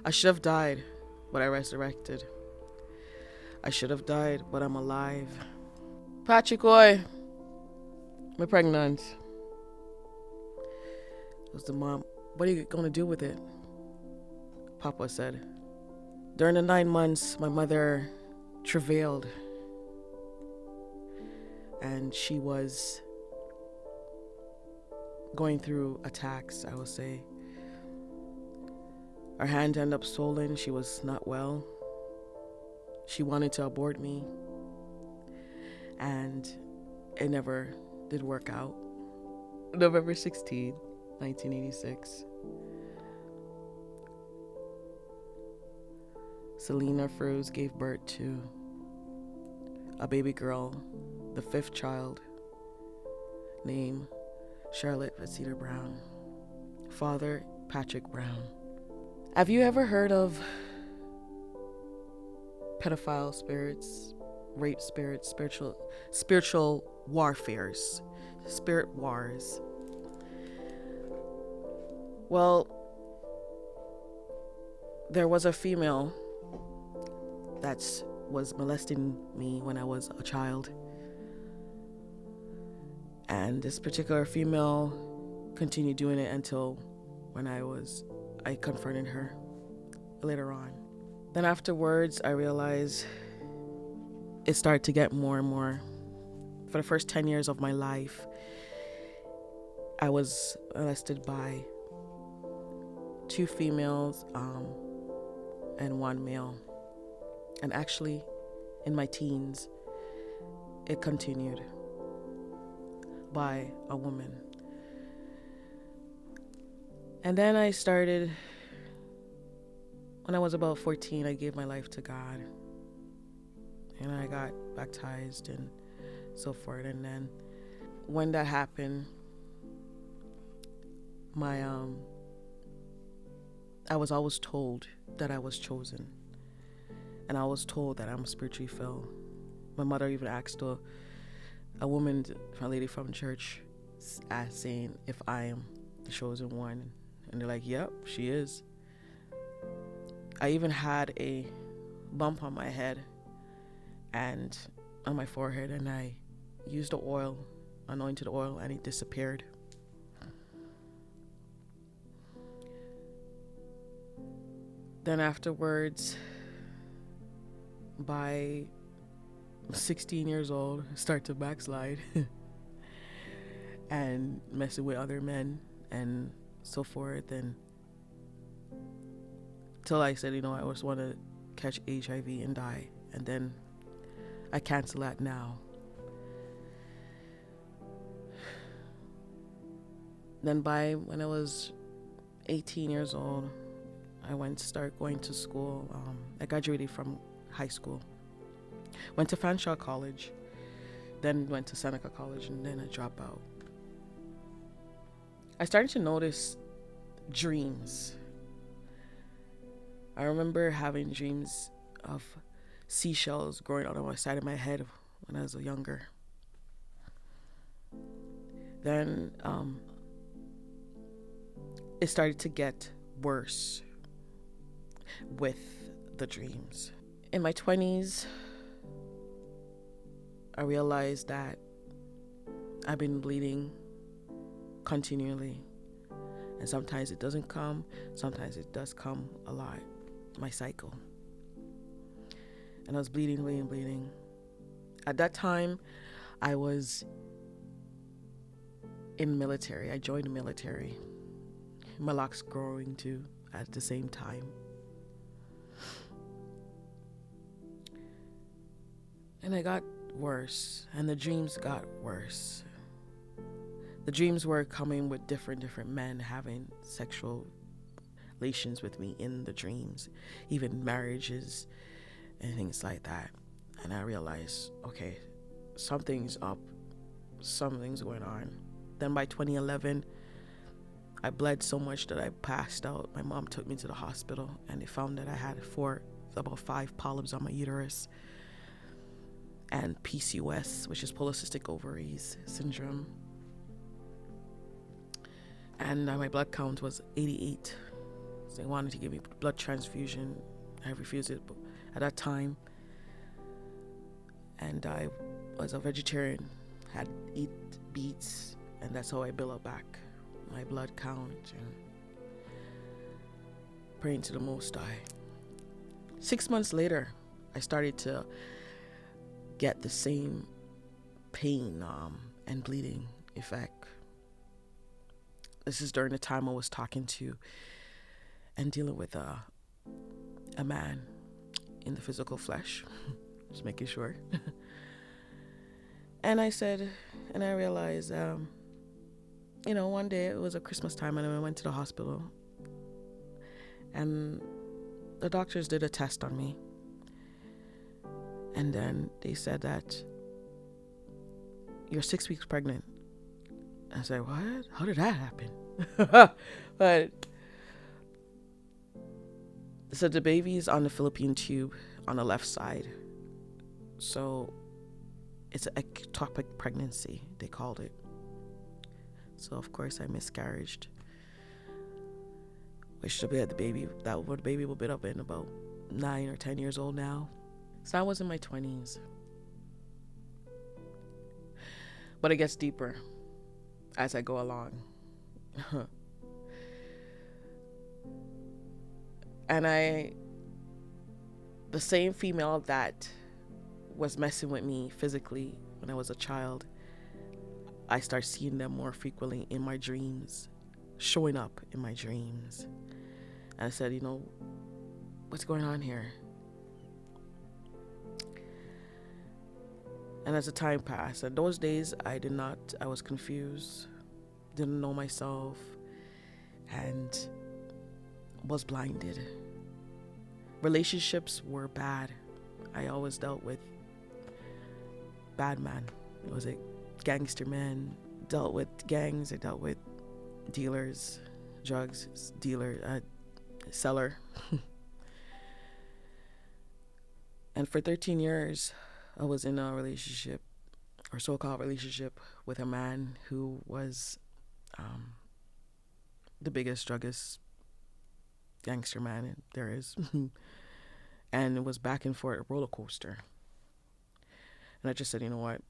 I should have died, but I resurrected. I should have died, but I'm alive. Patrick, oi, I'm pregnant. It was the mom. What are you going to do with it? Papa said. During the 9 months, my mother travailed. And she was going through attacks, I will say. Her hand ended up swollen. She was not well. She wanted to abort me. And it never did work out. November 16, 1986. Selena Fruz gave birth to a baby girl, the 5th child, named Charlotte Vasita Brown. Father, Patrick Brown. Have you ever heard of pedophile spirits, rape spirits, spiritual warfares, spirit wars? Well, there was a female that was molesting me when I was a child. And this particular female continued doing it until when I confronted her later on. Then afterwards, I realized it started to get more and more. For the first 10 years of my life, I was molested by 2 females and 1 male. And actually, in my teens, it continued by a woman. And then I started, when I was about 14, I gave my life to God. And I got baptized and so forth. And then when that happened, I was always told that I was chosen. And I was told that I'm spiritually filled. My mother even asked a lady from church, saying if I am the chosen one. And they're like, yep, she is. I even had a bump on my head and on my forehead, and I used the oil, anointed oil, and it disappeared. Then afterwards, by 16 years old, I start to backslide and messing with other men and so forth, and till I said, I just want to catch HIV and die, and then I cancel that now. Then when I was 18 years old, I start going to school. I graduated from high school, went to Fanshawe College, then went to Seneca College, and then I dropped out. I started to notice dreams. I remember having dreams of seashells growing out of the side of my head when I was younger. Then it started to get worse with the dreams. In my 20s, I realized that I've been bleeding continually. And sometimes it doesn't come, sometimes it does come a lot. My cycle. And I was bleeding. At that time, I was in military. I joined the military. My locks growing too at the same time. And it got worse, and the dreams got worse. The dreams were coming with different men having sexual relations with me in the dreams, even marriages and things like that. And I realized, okay, something's up, something's going on. Then by 2011, I bled so much that I passed out. My mom took me to the hospital, and they found that I had about 5 polyps on my uterus, and PCOS, which is polycystic ovaries syndrome. And my blood count was 88. They wanted to give me blood transfusion. I refused it at that time. And I was a vegetarian, had eat beets, and that's how I built up back my blood count and praying to the Most High. 6 months later, I started to get the same pain and bleeding effect. This is during the time I was talking to and dealing with a man in the physical flesh. Just making sure. And I said, and I realized, one day it was a Christmas time and I went to the hospital and the doctors did a test on me. And then they said that you're 6 weeks pregnant. I said, what? How did that happen? But so the baby's on the fallopian tube on the left side. So it's an ectopic pregnancy, they called it. So of course I miscarriaged. Which the baby will be up in about 9 or 10 years old now. So I was in my 20s. But it gets deeper as I go along. And the same female that was messing with me physically when I was a child, I start seeing them more frequently in my dreams, showing up in my dreams. And I said, what's going on here? And as the time passed, and those days I was confused, didn't know myself, and was blinded. Relationships were bad. I always dealt with bad man. It was a gangster man. Dealt with gangs. I dealt with dealers, drugs, seller. And for 13 years, I was in a relationship, or so-called relationship, with a man who was the biggest druggist, gangster man there is. And it was back and forth, a roller coaster. And I just said, you know what?